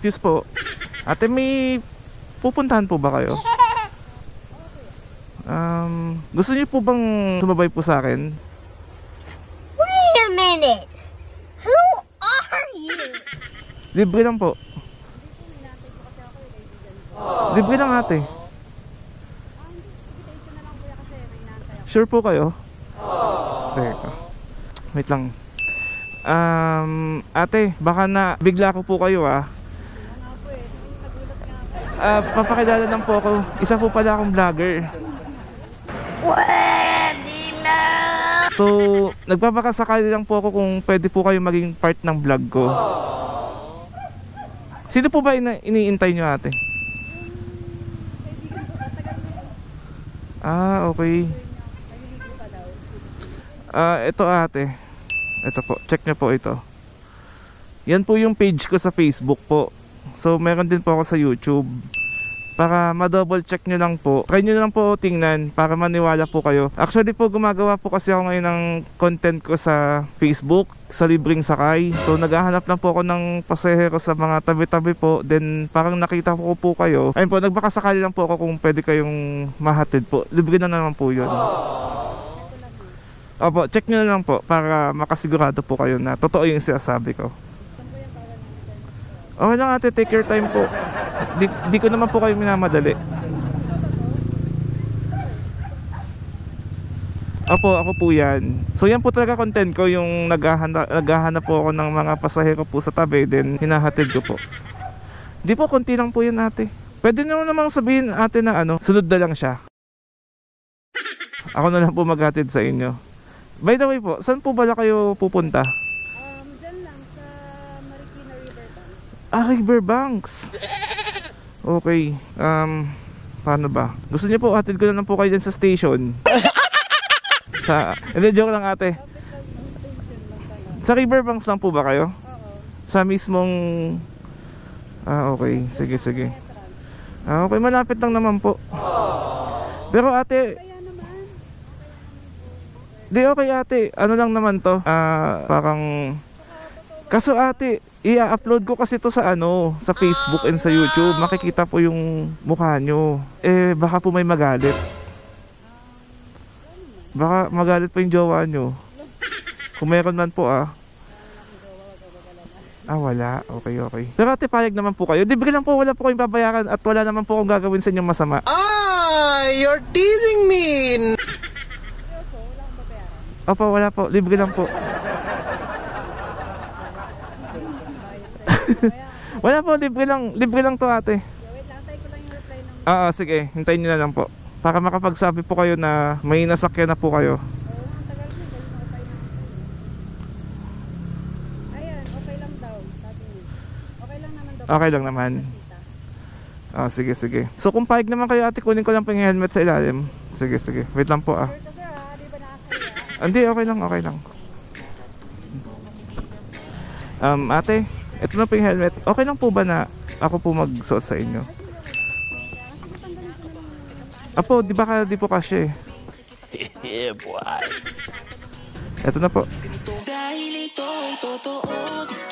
excuse po. Ate, may pupuntahan po ba kayo? Gusto niyo po bang sumabay po sa akin? Wait a minute! Who are you? Libre lang po. Libre lang ate. Sure po kayo? Teka. Wait lang. Ate, baka na bigla ko po kayo papakilala lang po ako. Isa po pala akong vlogger. Pwede na! So, nagpapakasakali lang po ako kung pwede po kayo maging part ng vlog ko. Sino po ba iniintay nyo ate? Okay. Ito ate. Ito po, check nyo po ito. Yan po yung page ko sa Facebook po. So, meron din po ako sa YouTube. Para ma-double check nyo lang po. Try nyo lang po tingnan para maniwala po kayo. Actually po, gumagawa po kasi ako ngayon ng content ko sa Facebook, sa libreng sakay. So, naghahanap lang po ako ng pasahero sa mga tabi-tabi po. Then, parang nakita ko po kayo. Ayun po, nagbakasakali lang po ako kung pwede kayong mahatid po. Libre na naman po yun. Opo, check nyo lang po para makasigurado po kayo na totoo yung sinasabi ko. Okay lang ate, take your time po. Di ko naman po kayo minamadali. Opo, ako po yan. So yan po talaga content ko, yung naghahanap po ako ng mga pasahero po sa tabi, then hinahatid ko po. Di po, konti lang po yan ate. Pwede nyo namang sabihin ate na sunod na lang siya. Ako na lang po maghatid sa inyo. By the way po, saan po bala kayo pupunta? Dyan lang sa Marikina Riverbanks. Riverbanks. Okay. Paano ba? Gusto niyo po hatid ko lang po kayo dyan sa station? Hindi, joke lang ate. Sa Riverbanks lang po ba kayo? Sa mismong okay. Sige. Okay, malapit lang naman po. Pero ate, okay ate, ano lang naman to, parang, kaso ate, i-upload ko kasi to sa sa Facebook and sa YouTube. Makikita po yung mukha nyo. Baka po may magalit. Baka magalit po yung jowa nyo. Kung meron man po wala. Okay. Pero ate, payag naman po kayo. Libre lang po, wala po kayong babayaran at wala naman po akong gagawin sa inyong masama. You're teasing me! Opo, wala po. Libre lang po. Wala po, libre lang to ate. Wait lang, antay ko lang yung reply ng... Sige, hintayin nyo na lang po. Para makapagsabi po kayo na may nasakyan na po kayo. ang tagal ko, ayan, okay lang daw, sabi niya. Okay lang naman daw. Okay lang naman. Sige. So kung pahig naman kayo ate, kunin ko lang po yung helmet sa ilalim. Sige. Wait lang po Di ba nakakaya? Hindi, okay lang. Ate, ito na po yung helmet. Okay lang po ba na ako po magsuot sa inyo? Apo, di po kasi Yeah, boy. ito na po. Dahil ito ay totoo,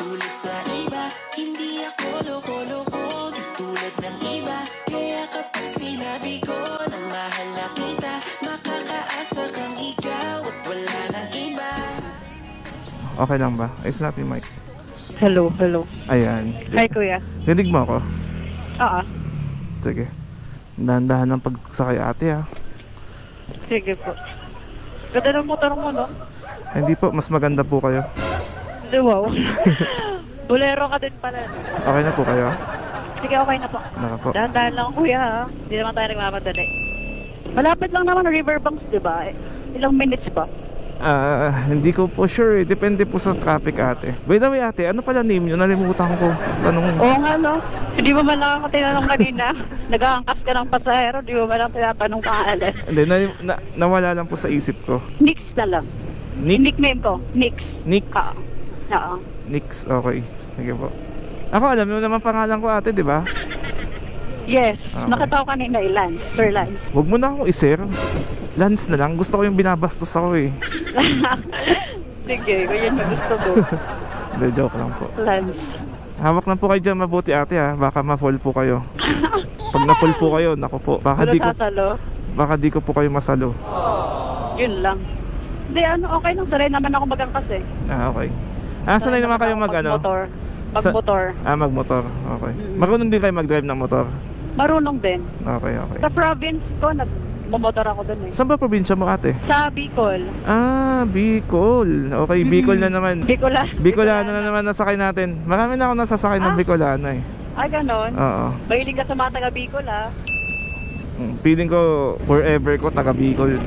tulad sa iba, hindi ako loko-loko, tulad ng iba. Kaya kapag sinabi ko na mahal na kita, makakaasa kang ikaw at wala nang iba. Okay lang ba? Ayos natin yung mic. Hello. Ayan. Hi kuya. Rinig mo ako? Oo. Sige. Dahan-dahan ng pagsakay ate Sige po. Ganda ng motor mo, no? Hindi po, mas maganda po kayo. Wow. Bolero ka din pala. Okay na po kayo? Sige, okay na po. Naka po. Dahan-dahan lang kuya ha. Hindi naman tayo nagmamadali. Malapit lang naman Riverbanks, di ba? Ilang minutes ba? Hindi ko po sure. Depende po sa traffic ate. By the way ate, ano pala name nyo? Nalimutan ko. Tanong. Oo nga no. Hindi mo man lang ako tinanong kanina. Nag-aangkas ka ng pasahero. Hindi mo man lang tinatanong pangalan. Hindi, nawala lang po sa isip ko. Nix na lang. Nickname ko. Nix. Nix? Oo. Nix, okay. Sige po. Ako, alam mo naman pangalan ko ate, di ba? Yes. Okay. Nakita ko kanina Lance. Sir Lance. Huwag mo na akong i-share. Lance na lang. Gusto ko yung binabastos ako eh. Sige, kung yun yung gusto mo. Hindi, joke lang po. Lance. Hawak lang po kayo dyan mabuti ate ha. Baka ma-fall po kayo. Pag na-fall po kayo, naku po. Baka di ko po kayo masalo. Yun lang. Hindi, okay lang. Sanay naman ako magangkas eh. Okay. Sanay naman kayo Magmotor. Magmotor. Okay. Marunong din kayo mag-drive ng motor? Marunong din. Okay. Sa province ko, nagmumotor ako dun eh. Saan ba probinsya mo ate? Sa Bicol. Bicol. Okay, Bicol na naman. Bicolana na naman nasakay natin. Marami na ako nasasakay ng Bicolana eh. Ay, ganon? Oo. Mahilig ka sa mga taga Bicol ah. Feeling ko forever ko taga Bicol.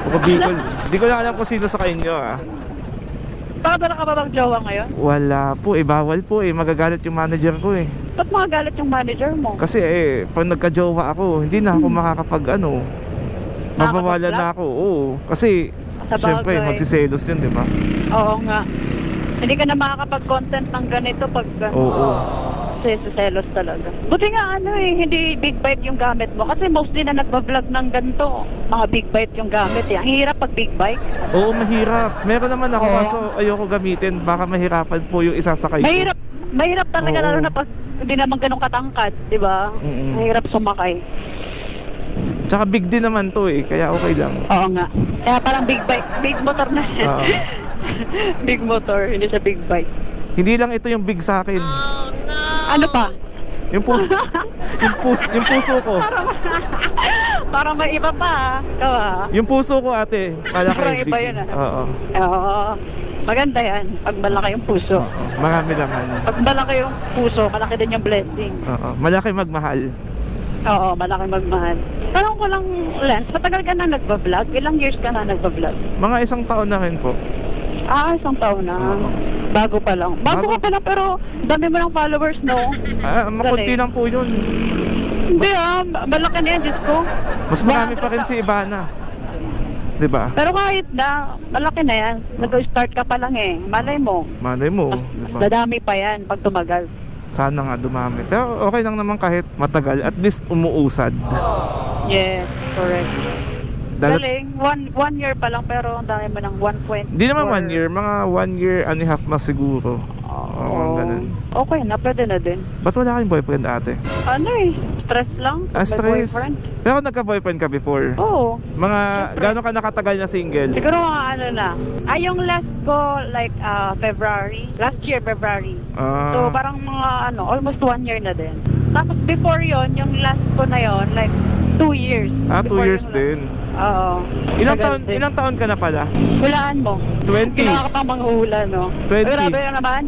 Taga Bicol. Hindi ko lang alam kung sino sa inyo ah. Baka ka ba bang jowa ngayon? Wala po eh, bawal po eh. Magagalit yung manager ko eh. Ba't magagalit yung manager mo? Kasi pag nagka-jowa ako, hindi na ako makakapag mabawalan na ako. Oo. Kasi syempre magsiselos yun, di ba? Oo nga. Hindi ka na makakapag-content ng ganito pag Oo. selos talaga. Buti nga hindi big bite yung gamit mo. Kasi mostly na nagbablog ng ganito, mga big bite yung gamit eh. Ang hirap pag big bite. Oo, mahirap. Meron naman ako kaso ayoko gamitin. Baka mahirapan po yung isasakay ko. Mahirap talaga lalo na pag hindi naman ganun katangkad, di ba? Mahirap sumakay. Tsaka big din naman to eh, kaya okay lang. Oo nga. Kaya parang big bike, big motor na. Big motor, hindi siya big bike. Hindi lang ito yung big sa akin. Ano pa? Yung puso ko. Parang may iba pa. Yung puso ko ate, malaki. Parang iba yun Oo. Oo. Maganda yan. Pag malaki yung puso. Marami naman. Pag malaki yung puso, malaki din yung blessing. Oo. Malaki magmahal. Oo, malaki magmahal. Tanong ko lang, Lance, matagal ka na nagbablog? Ilang years ka na nagbablog? Mga 1 taon na rin po. 1 taon na. Bago pa lang. Bago ka pa lang pero dami mo ng followers, no? Makunti lang po yun. Hindi malaki na yan, Diyos ko. Mas marami pa rin si Ivana. Diba? Pero kahit na, malaki na yan. Nag-start ka pa lang eh. Malay mo. Diba? Dadami pa yan pag tumagal. Sana nga dumami. Pero okay lang naman kahit matagal. At least umuusad. Yes, correct. Galing, 1 year pa lang pero ang dami mo ng 1.4. Hindi naman 1 year, mga 1 year and a half mas siguro. Ganun. Okay na, pwede na din. Ba't wala kayong boyfriend ate? Stress lang. Stress. Pero nagka-boyfriend ka before? Oo. Gano'n ka nakatagal na single? Siguro mga na. Yung last ko like February. Last year, February. So parang mga almost 1 year na din. Tapos before yon yung last ko na yon like 2 years. 2 years din. Oo. Ilang taon ka na pala? Hulaan mo. 20. Kailangan ka pang manghula, no? 20. Grabe na naman.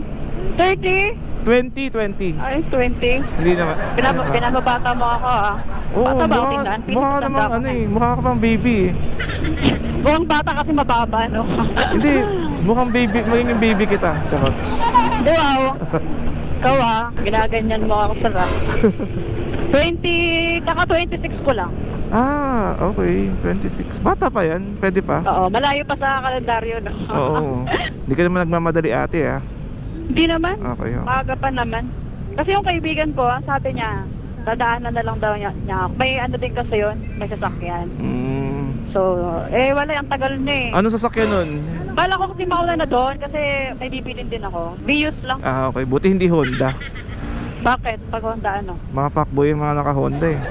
30? 20. Ay, 20. Hindi naman. Pinababata mo ako Oo, bata ba ako tindahan? mukha ka namang mukha ka pang baby eh. Mukhang bata kasi mababa, no? Hindi, mukhang baby, magiging baby kita. Charot. Di wow. Ikaw ginaganyan mo ako sa 26 ko lang. Okay. 26. Bata pa yan. Pwede pa. Oo, malayo pa sa kalendaryo, no? Oo. Hindi ka naman nagmamadali ate, Hindi naman. Okay. Maaga pa naman. Kasi yung kaibigan ko, sabi niya, dadaanan na lang daw niya ako. May din kasi yun, may sasakyan. So, wala, ang tagal na eh. Ano sasakyan nun? Bala ko kasi mauna na doon kasi may bibilin din ako. Vius lang. Okay. Buti hindi Honda. Bakit? Pag Honda Mga fuckboy yung mga naka-Honda eh.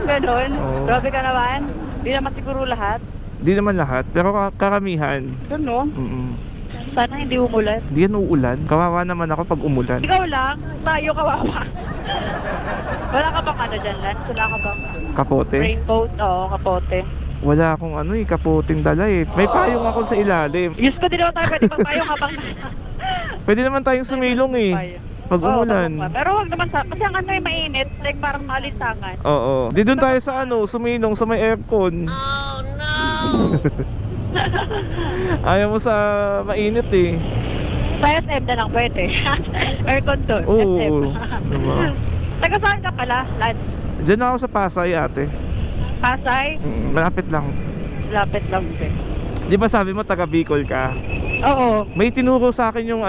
Ganon? Grabe ka naman. Hindi naman siguro lahat. Hindi naman lahat, pero karamihan. Ganon? Sana hindi umulan. Hindi yan uulan. Kawawa naman ako pag umulan. Ikaw lang, tayo kawawa. Wala ka bang dyan, Lance? Wala ka bang kapote? raincoat? Oo, kapote. Wala akong kapoting dala eh. May payong ako sa ilalim. Diyos ko, di naman tayo pwede magpayong habang Pwede naman tayong sumilong eh. Pag umulan. Pero wag naman kasi ang mainit, like parang malinsangan. Oo. Di doon tayo sa sumilong sa may aircon. Oh no! Ayaw mo sa mainit eh. Sa SM na lang pwede. Aircon to. Oo. SM. Diba? Taga saan ka pala, Lance? Diyan ako sa Pasay ate. Pasay? Malapit lang. Lapit lang din. Di ba sabi mo taga Bicol ka? Oo. May tinuro sa akin yung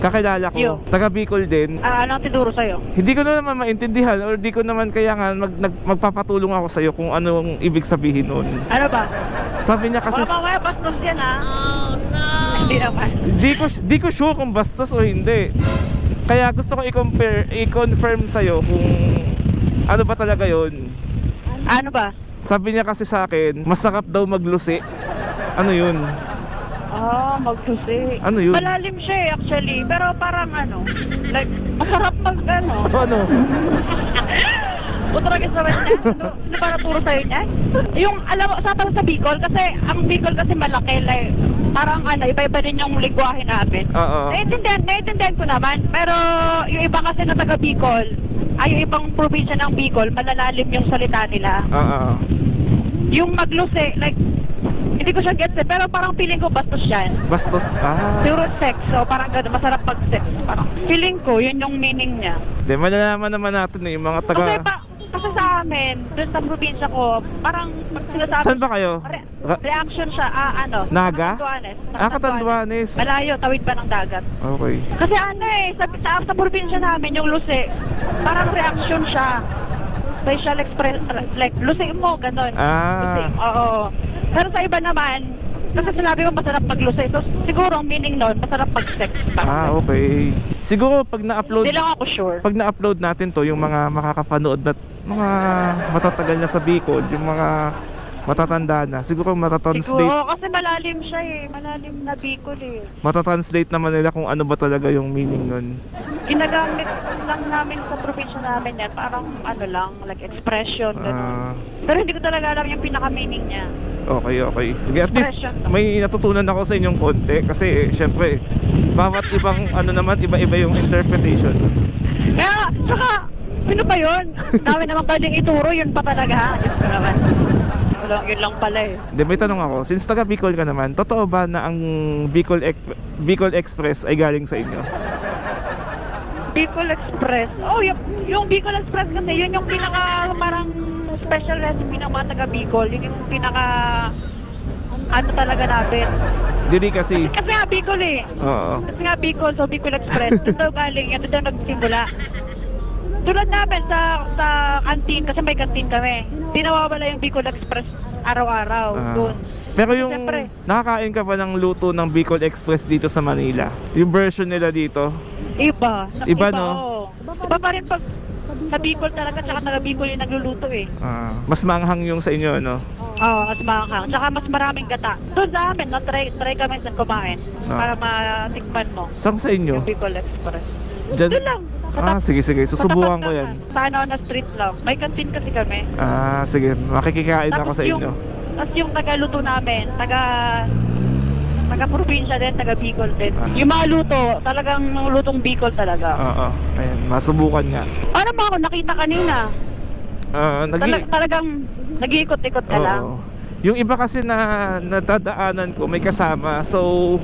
kakilala ko. Taga Bicol din. Ano ang tinuro sa'yo? Hindi ko naman maintindihan or di ko naman kaya nga magpapatulong ako sa'yo kung anong ibig sabihin nun. Ano ba? Sabi niya kasi... Mamaya bastos yan Oh no! Hindi naman. Di ko sure kung bastos o hindi. Kaya gusto ko i-confirm sa'yo kung ano ba talaga yon. Ano ba? Sabi niya kasi sa akin, masarap daw maglusi. Ano yun? Magsusi. Ano yun? Malalim siya eh, actually. Pero parang like, masarap Ano? Utragin sa rin niya. Ano para turo sa'yo niya? Yung, alam mo, sa Bicol, kasi, ang Bicol kasi malaki, like, parang iba-iba din yung ligwahe namin. Oo. Naiintindihan ko naman. Pero, yung iba kasi na taga Bicol, yung ibang probinsya ng Bicol, malalalim yung salita nila. Oo. Yung maglusi, like, hindi ko siya gets pero parang feeling ko bastos yan. Bastos? Siguro sex, so parang gano'n, masarap pag sex. Parang feeling ko, yun yung meaning niya. Di, malalaman naman natin yung mga taga... Kasi sa amin, dun sa probinsya ko, parang pag sinasabi... Saan ba kayo? Reaction siya, Naga? Catanduanes. Catanduanes. Malayo, tawid pa ng dagat. Okay. Kasi sa probinsya namin, yung lusi, parang reaction siya. Facial expression, like, lusi mo, gano'n. Lusi, oo. Pero sa iba naman, kasi sinabi mo masarap maglusi. So siguro ang meaning nun, masarap mag-sex. Okay. Siguro pag na-upload... Hindi lang ako sure. Pag na-upload natin to, yung mga makakapanood na mga matatagal na sa Bicol, yung mga matatanda na, siguro matatranslate. Siguro, kasi malalim siya eh. Malalim na Bicol eh. Matatranslate naman nila kung ano ba talaga yung meaning nun. Ginagamit lang namin sa probinsya namin yan. Parang like expression. Pero hindi ko talaga alam yung pinaka-meaning niya. Okay. Sige, at least may natutunan ako sa inyong konti. Kasi syempre, bawat ibang iba-iba yung interpretation. Kaya, saka, sino pa yun? Dami naman pwedeng ituro, yun pa talaga. Diyos ko naman. Yun lang pala eh. May tanong ako, since taga Bicol ka naman, totoo ba na ang Bicol Express ay galing sa inyo? Bicol Express? Yung Bicol Express kasi, yun yung pinaka parang special recipe ng mga taga Bicol. Yun yung pinaka talaga natin. Dili kasi nga Bicol eh. Oo. Kasi nga Bicol, so Bicol Express. Doon daw galing, doon daw nagsimula. Tulad namin sa canteen, kasi may canteen kami. Di nawawala yung Bicol Express araw-araw doon. Pero yung siyempre, nakakain ka ba ng luto ng Bicol Express dito sa Manila? Yung version nila dito? Iba, no? Iba pa rin pag sa Bicol talaga, tsaka taga Bicol yung nagluluto eh. Mas maanghang yung sa inyo, no? Oo, mas maanghang. Tsaka mas maraming gata. Doon sa amin, try kami sa kumain para matikman mo. Saan sa inyo? Yung Bicol Express. Diyan? Doon lang. Sige. Susubukan ko yan. Sa na street lang. May canteen kasi kami. Sige. Makikikain ako sa inyo. Tapos yung taga-luto namin, taga-probinsya din, taga-Bicol din. Yung mga luto, talagang lutong Bicol talaga. Oo. Ayan, masubukan nga. Ano ba ako nakita kanina? Talagang nag-iikot-ikot ka lang. Yung iba kasi na natadaanan ko, may kasama. So,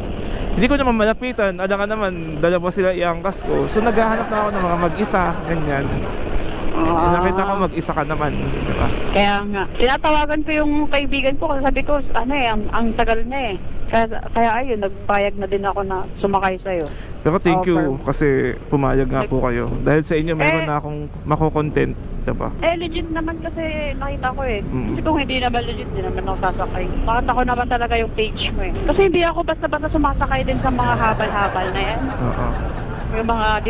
hindi ko naman malapitan. Alam ka naman, dalawa sila iangkas ko. So, naghahanap na ako ng mga mag-isa, ganyan. Nakita ko mag-isa ka naman, di ba? Kaya nga. Tinatawagan ko yung kaibigan ko kasi sabi ko, ang tagal na eh. Kaya ayun, nagpayag na din ako na sumakay sa'yo. Pero thank you kasi pumayag nga po kayo. Dahil sa inyo, meron na akong mako-content, diba? Legit naman kasi nakita ko eh. Kasi kung hindi naman legit, hindi naman ako sasakay. Makita ko naman talaga yung page mo eh. Kasi hindi ako basta-basta sumasakay din sa mga habal-habal na yan. Yung mga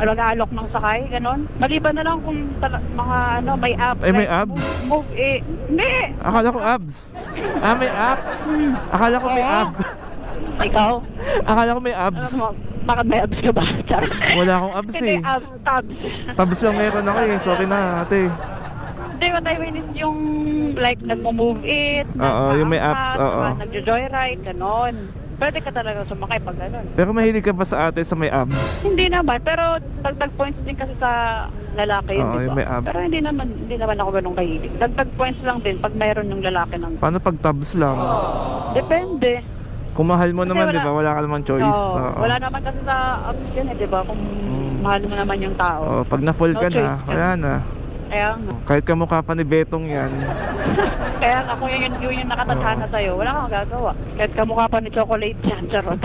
nag-aalok ng sakay, ganon. Maliban na lang kung mga may abs. May abs? Hindi. Akala ko abs. May abs. Akala ko may abs. Ikaw? Akala ko may abs. Bakit may abs ka ba? Wala akong abs eh. Hindi, tabs. Tabs lang meron ako eh. Sorry na ate. Hindi, what I mean is yung like nagmo-move it. Yung may abs. Nagjo-joyride, ganon. Pwede ka talaga sumakay pag gano'n. Pero mahilig ka ba sa ate sa may abs? Hindi naman, pero dagdag points din kasi sa lalaki yun, diba? Yung may abs. Pero hindi naman ako ganun kahilig. Dagdag points lang din pag mayroon yung lalaki ng... Paano pag tabs lang? Depende. Kung mahal mo naman, di ba? Wala ka naman choice. Wala naman kasi sa abs yun di ba? Kung mahal mo naman yung tao. Pag na-fall ka na, wala na. Kaya nga. Kahit kamukha pa ni Betong yan. Kaya nga, kung yun yung nakatadhana sa'yo, wala kang magagawa. Kahit kamukha pa ni Chocolate yan, charot.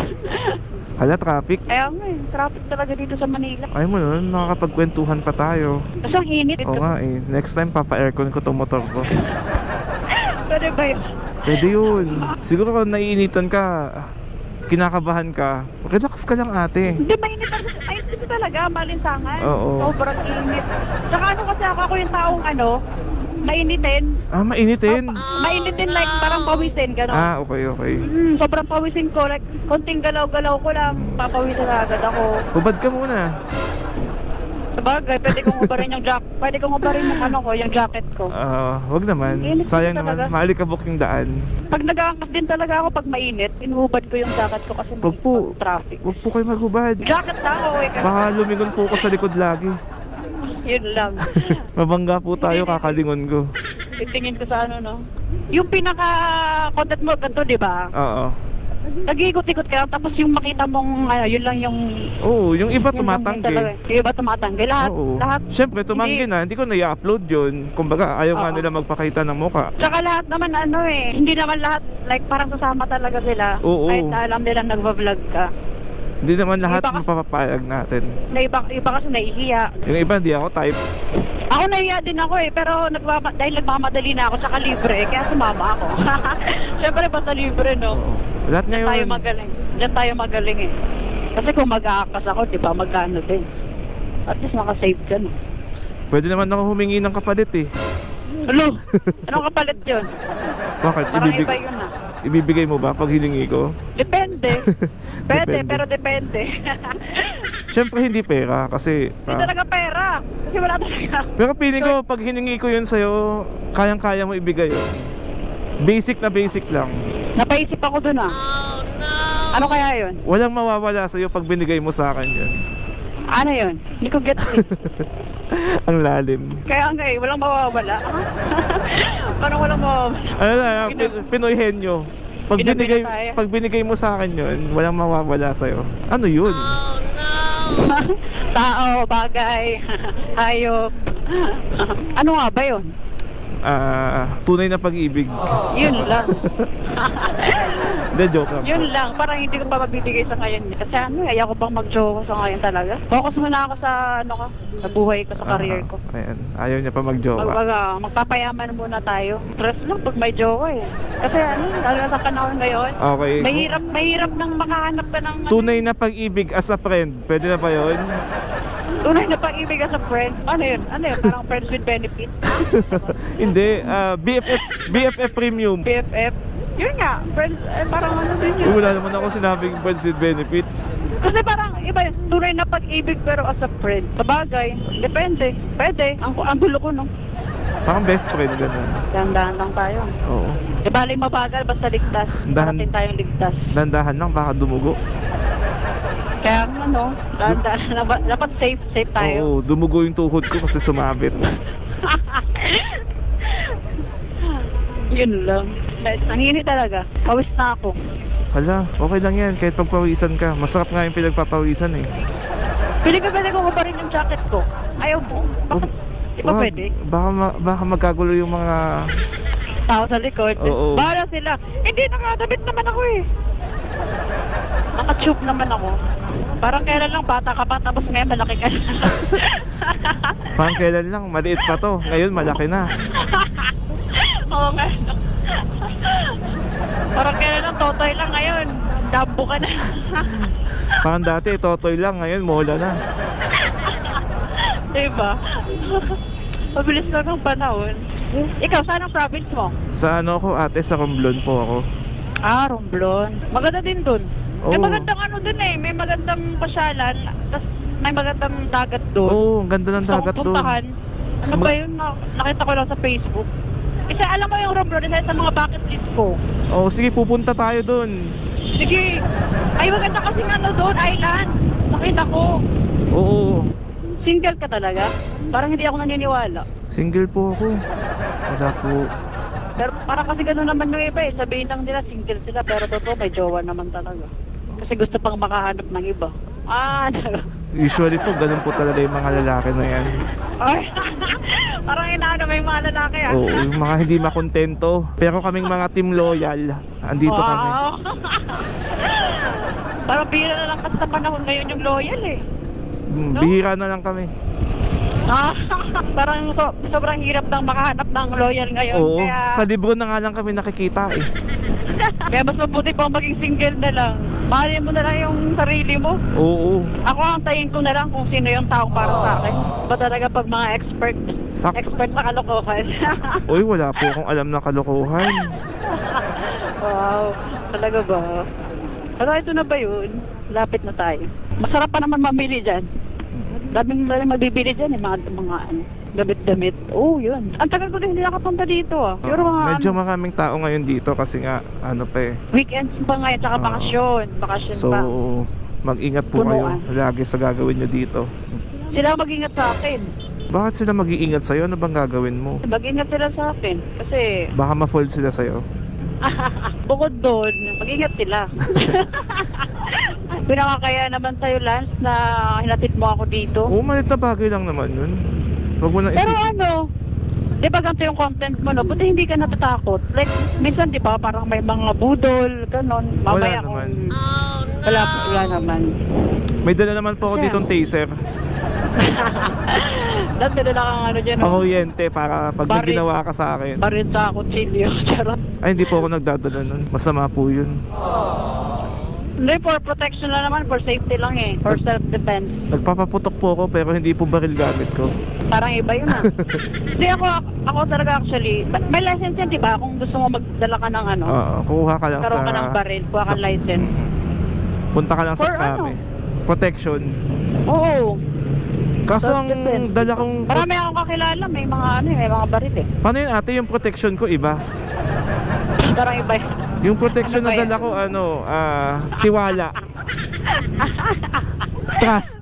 Kala traffic. Kaya nga traffic talaga dito sa Manila. Ay mo nun, nakakapagkwentuhan pa tayo. Kasi ang init. Oo nga eh, next time papa-aircon ko tong motor ko. Pwede ba yun? Pwede yun. Siguro kung naiinitan ka, kinakabahan ka, relax ka lang ate. Hindi, mainit talaga, malinsangan. Oo. Sobrang init. Tsaka ano kasi ako yung taong mainitin. Mainitin? Mainitin like parang pawisin, gano'n. Okay. Sobrang pawisin ko, like konting galaw-galaw ko lang, papawisin agad ako. Hubad ka muna. Sabagay, pwede kong ubarin yung yung jacket ko. Wag naman. Init Sayang talaga. naman, maalikabok yung daan. Pag nag-aangkas din talaga ako pag mainit, inuhubad ko yung jacket ko kasi Wag po. traffic. Wag po kayo maghubad. Jacket lang ako eh. Baka lumingon po ko sa likod lagi. Yun lang. Mabangga po tayo, kakalingon ko. Titingin ko sa no? Yung pinaka-content mo, ganito, di ba? Oo. Nag-iikot-ikot ka, tapos yung makita mong, yun lang yung... Oo, yung iba yun tumatanggi. Yung iba tumatanggi. Lahat. Oo. Lahat. Siyempre, tumanggi na. Hindi ko na-i-upload yun. Kumbaga, ayaw nga nila magpakita ng muka. Tsaka lahat naman hindi naman lahat, like parang sasama talaga sila. Oo. Kahit alam nila nagva-vlog ka. Hindi naman lahat Iba mapapapayag natin. Iba kasi nahihiya. Yung iba, hindi ako type. Ako nahihiya din ako pero dahil nagmamadali na ako, tsaka libre, kaya sumama ako. Siyempre, basta libre, no? Lahat ngayon. Diyan tayo magaling eh. Kasi kung mag-aakas ako, di ba, magkano din. At least makasave ka, no? Pwede naman ako humingi ng kapalit eh. Hello? Anong kapalit yun? Bakit? Parang iba yun ah. Ibibigay mo ba pag hiningi ko? Depende. Pwede, Depende. pero depende. Siyempre hindi pera kasi... Hindi talaga pera. Kasi wala talaga. Pero feeling ko pag hiningi ko yun sa'yo, kayang-kaya mo ibigay yun. Basic na basic lang. Napaisip ako dun ah. Ano kaya yun? Walang mawawala sa'yo pag binigay mo sa akin yun. Ano yun? Hindi ko get it. Ang lalim. Kaya nga eh, walang mawawala. Parang walang mawawala. Ano na, Pinoy henyo. Pag binigay mo sa akin yun, walang mawawala sa'yo. Ano yun? Tao, bagay, hayop. Ano nga ba yun? Tunay na pag-ibig. Yun lang. Hindi, joke lang. Yun lang, parang hindi ko pa mabibigay sa ngayon. Kasi ayaw ko pang mag-jowa sa ngayon talaga. Focus muna ako sa sa buhay ko, sa career ko. Ayan, ayaw niya pa mag-jowa. Magpapayaman muna tayo. Stress lang pag may jowa eh. Kasi lalo na sa panahon ngayon, Okay. mahirap nang makahanap ka ng... Tunay na pag-ibig as a friend. Pwede na ba yun? Tunay na pag-ibig as a friend? Ano yun? Parang friends with benefits? Hindi, BFF Premium. BFF? Yun nga, friends, parang ano din yun. Wala naman ako sinabing friends with benefits. Kasi parang iba yun, tunay na pag-ibig pero as a friend. Sabagay, depende, pwede. Ang gulo ko, no? Parang best friend, gano'n. Dahan-dahan lang tayo. Oo. Di baling mabagal, basta ligtas. Parating tayong ligtas. Dandahan lang, baka dumugo. Kaya dahan-dahan, dapat safe tayo. Oo, dumugo yung tuhod ko kasi sumabit. Yun lang. Nanginit talaga. Pawis na ako. Hala, okay lang yan. Kahit pagpawisan ka. Masarap nga yung pinagpapawisan eh. Pwede ko pa rin yung jacket ko. Ayaw mo. Bakit? Di ba pwede? Baka magkagulo yung mga... tao sa likod. Oo. Bahala sila. Hindi, nakadabit naman ako eh. Naka-tube naman ako. Parang kailan lang bata ka pa, tapos ngayon malaki ka na. Parang kailan lang, maliit pa to. Ngayon malaki na. Oo nga. Parang kailan lang, totoy lang ngayon. Dambo ka na. Parang dati, totoy lang. Ngayon, mola na. Diba? Mabilis lang ng panahon. Ikaw, saan ang province mo? Sa ano ko, ate, sa Romblon po ako. Romblon. Maganda din dun. May Oo. magandang ano dun eh. May magandang pasyalan. Tapos may magandang dagat dun. Oo, ang ganda ng dagat Gusto kong doon. puntahan. Ano ba yun? Nakita ko lang sa Facebook. Kasi alam mo yung Romblon, isa sa mga bucket list ko. Oo, sige, pupunta tayo doon. Sige. Ay, maganda kasi ano doon, island. Nakita ko. Oo, Single ka talaga? Parang hindi ako naniniwala. single po ako. Wala po. Pero parang kasi gano'n naman yung iba eh. Sabihin lang nila single sila pero totoo may jowa naman talaga. Kasi gusto pang makahanap ng iba. Usually po, ganun po talaga yung mga lalaki na yan. Ay, parang inaano may mga lalaki ah. Oo, yung mga hindi makontento. Pero kaming mga team loyal, andito kami. Parang bihira na lang kasi sa panahon ngayon yung loyal eh. Bihira na lang kami. Parang sobrang hirap nang makahanap ng loyal ngayon. Oo, Kaya, sa libro na nga lang kami nakikita eh. kaya mas mabuti pang maging single na lang. Mahalin mo na lang yung sarili mo. Oo. Ako ang tayin ko na lang kung sino yung tao para sa akin. Ba talaga pag mga expert sa kalokohan. Uy, wala po akong alam na kalokohan. Wow, talaga ba? Pero ito na ba yun? Lapit na tayo. Masarap pa naman mamili dyan. Daming mabibili dyan eh, mga ano, damit-damit. Oh, yun. Ang tagal ko din hindi nakapunta dito ah. Pero Medyo maraming tao ngayon dito kasi nga, ano pa eh. weekends pa ngayon, tsaka bakasyon. Bakasyon So, pa. mag-ingat po kayo lagi sa gagawin nyo dito. Sila mag-ingat sa akin. Bakit sila mag-iingat sa'yo? Ano bang gagawin mo? Mag-ingat sila sa akin. Kasi, Baka ma-fold sila sa'yo. bukod doon, mag-ingat sila. Pinakakaya naman sa'yo, Lance, na hinatid mo ako dito. Oo, malit na bagay lang naman yun. Huwag mo na Pero ano, di ba ganito yung content mo, no? Buti hindi ka natatakot. Like, minsan, di ba, parang may mga budol, ganon. Mamaya Wala naman. Wala naman. May dala naman po ako ditong taser. Dati na lang ang ano dyan, no? Pakuryente para pag may Baril. ginawa ka sa akin. Barin sa kutsilyo, charot. Ay, hindi po ako nagdadala nun. Masama po yun. Hindi, for protection na naman, for safety lang eh. For self-defense. Nagpapaputok po ako pero hindi po baril gamit ko. Parang iba yun ah. Hindi ako talaga actually, may license yan, di ba? Kung gusto mo magdala ka ng ano, Oo, kuha ka lang karoon sa... ka ng baril, kuha ka ng license. Punta ka lang sa For krame. ano? Protection. Oo. Kaso ang Self-defense. dala kong... Marami akong kakilala, may mga ano eh, may mga baril eh. Paano yun ate, yung protection ko iba? Parang iba eh. Yung protection Ano na ba dala ko, tiwala. Trust.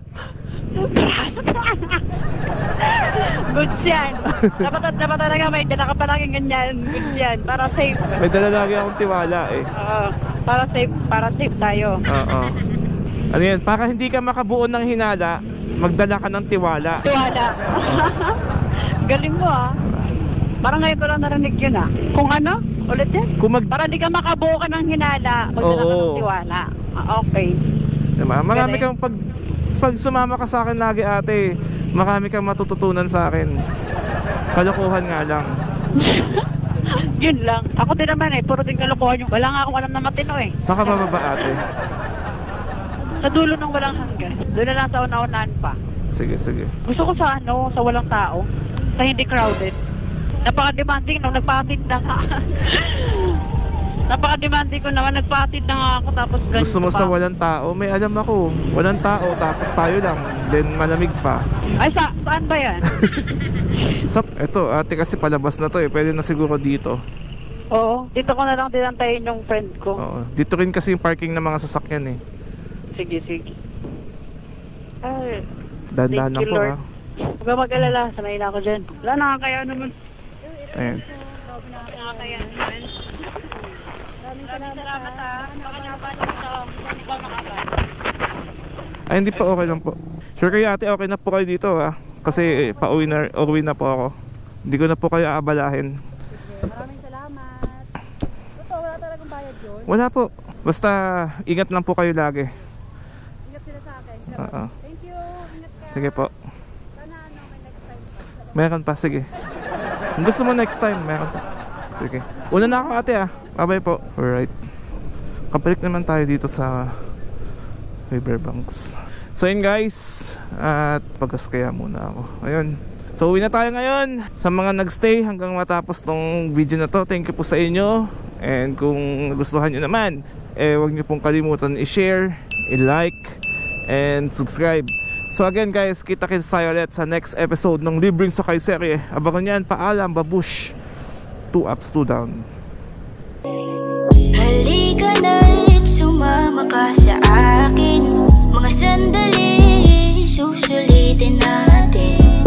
Goods yan. Dapat talaga may dala ka palaging ganyan. Goods yan. Para safe. May dala lagi akong tiwala eh. Para safe tayo. Oo. Ano yan, para hindi ka makabuo ng hinala, magdala ka ng tiwala. Tiwala. Galing mo ah. Parang ngayon ko lang narinig yun ah. Kung ano? Ulit yan? Para di ka makabuo ka ng hinala, magdala ka ng tiwala. Okay. Diba? Marami Galing. kang pag sumama ka sa akin lagi ate, marami kang matututunan sa akin. Kalokohan nga lang. Yun lang. Ako din naman eh, puro din kalokohan yung wala nga akong alam na matino eh. Saan ka bababa ate? Sa dulo ng walang hanggan. Doon na lang sa una-unahan pa. Sige, sige. Gusto ko sa ano, sa walang tao. Sa hindi crowded. Napaka-demanding nung nagpatid na nga. Napaka-demanding ko naman, nagpatid na nga ako tapos ganito. Gusto mo sa walang tao? May alam ako. Walang tao tapos tayo lang. Then malamig pa. Ay, saan ba yan? Eto ate kasi palabas na to eh. Pwede na siguro dito. Oo, dito ko na lang dinantayin yung friend ko. Oo. Dito rin kasi yung parking ng mga sasakyan eh. Sige. Ay, Dandan thank na you, po Lord. ha. Huwag ka mag-alala, sanay na ako dyan. Wala, nakakaya naman. Ayan. Nakakaya naman. Maraming salamat ha. Baka nakapasok sa ikaw nakapasok. Ay hindi pa, okay lang po. Sure kayo ate, okay na po kayo dito ha. Kasi pauwi na po ako. Hindi ko na po kayo aabalahin. Maraming salamat. Totoo, wala talagang bayad yun. Wala po. Basta ingat lang po kayo lagi. Ingat sila sa akin. Oo. Thank you. Ingat ka. Sige po. Sana may next time pa. Meron pa, sige. Kung gusto mo next time, meron pa. Sige. Una na ako ate ah. Bye-bye po. Alright. Kapalik naman tayo dito sa Riverbanks. So yun guys. At pagkas kaya muna ako. Ayun. So uwi na tayo ngayon. Sa mga nagstay hanggang matapos tong video na to, thank you po sa inyo. And kung nagustuhan nyo naman, huwag nyo pong kalimutan i-share, i-like, and subscribe. So again guys, kita-kits tayo ulit sa next episode ng Libreng Sakay Serye. Abangan yan, paalam, babush. 2 ups, 2 down. Halika na.